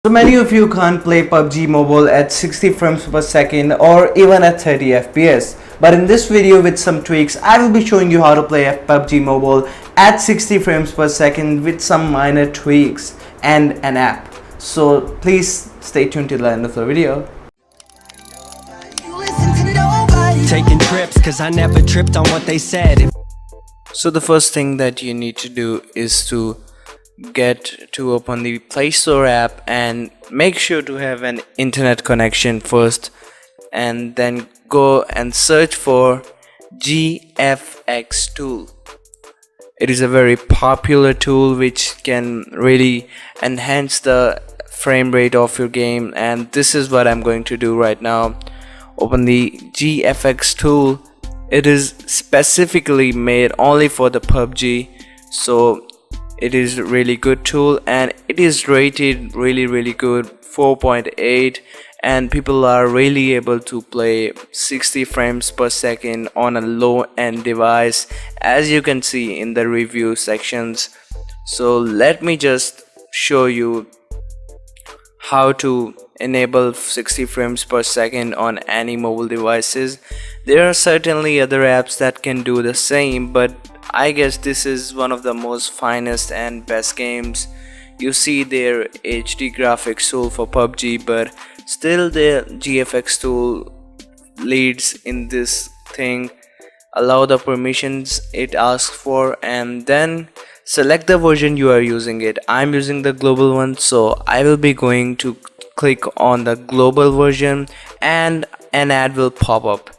So many of you can't play PUBG Mobile at 60 frames per second or even at 30 FPS. But in this video with some tweaks, I will be showing you how to play PUBG Mobile at 60 frames per second with some minor tweaks and an app. So please stay tuned till the end of the video. Taking trips cause I never tripped on what they said. So the first thing that you need to do is to open the Play Store app and make sure to have an internet connection first, and then go and search for GFX tool. It is a very popular tool which can really enhance the frame rate of your game, and this is what I'm going to do right now. Open the GFX tool. It is specifically made only for the PUBG, so it is a really good tool and it is rated really good 4.8, and people are really able to play 60 frames per second on a low end device, as you can see in the review sections. So let me just show you how to enable 60 frames per second on any mobile devices. There are certainly other apps that can do the same, but I guess this is one of the most finest and best games. You see their HD graphics tool for PUBG, but still the GFX tool leads in this thing. Allow the permissions it asks for and then select the version you are using it. I'm using the global one, so I will be going to click on the global version and an ad will pop up.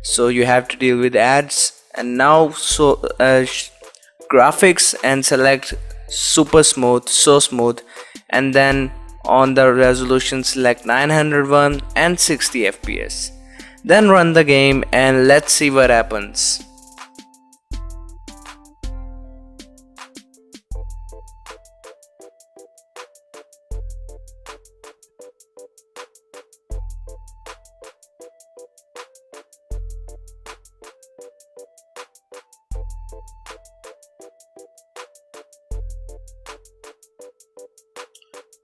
So you have to deal with ads. And now graphics and select super smooth, so smooth, and then on the resolution select 901 and 60 FPS. Then run the game and let's see what happens.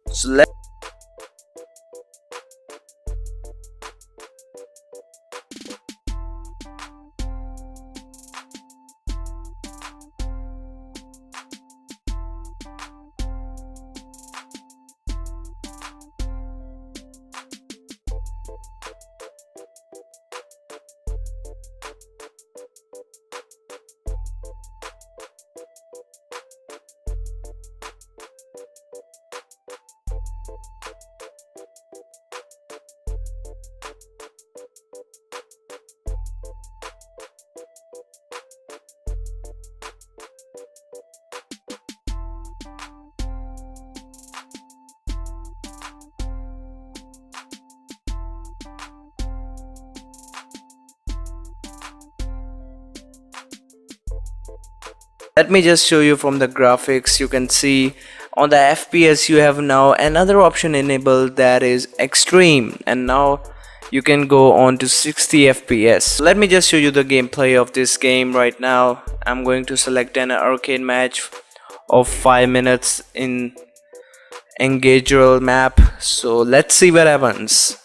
So let me just show you from the graphics. You can see on the FPS you have now another option enabled, that is extreme, and now you can go on to 60 FPS. Let me just show you the gameplay of this game right now. I'm going to select an arcade match of 5 minutes in engage role map. So let's see what happens.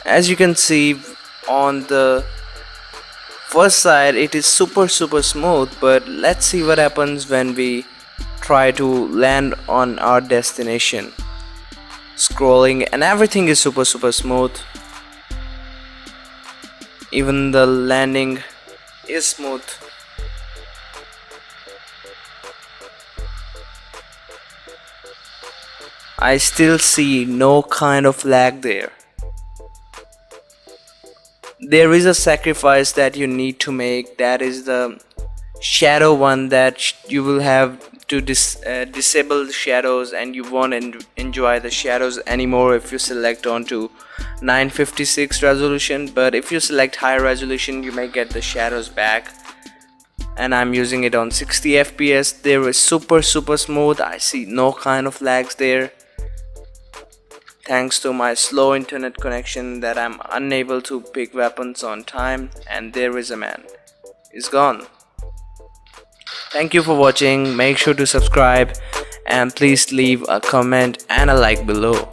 As you can see on the first side it is super smooth, but let's see what happens when we try to land on our destination. Scrolling and everything is super smooth, even the landing is smooth. I still see no kind of lag there. There is a sacrifice that you need to make, that is the shadow one that you will have to disable the shadows and you won't enjoy the shadows anymore if you select onto 956 resolution, but if you select higher resolution you may get the shadows back. And I'm using it on 60 FPS. There is super smooth. I see no kind of lags there, thanks to my slow internet connection that I'm unable to pick weapons on time. And there is a man, he's gone. Thank you for watching. Make sure to subscribe and please leave a comment and a like below.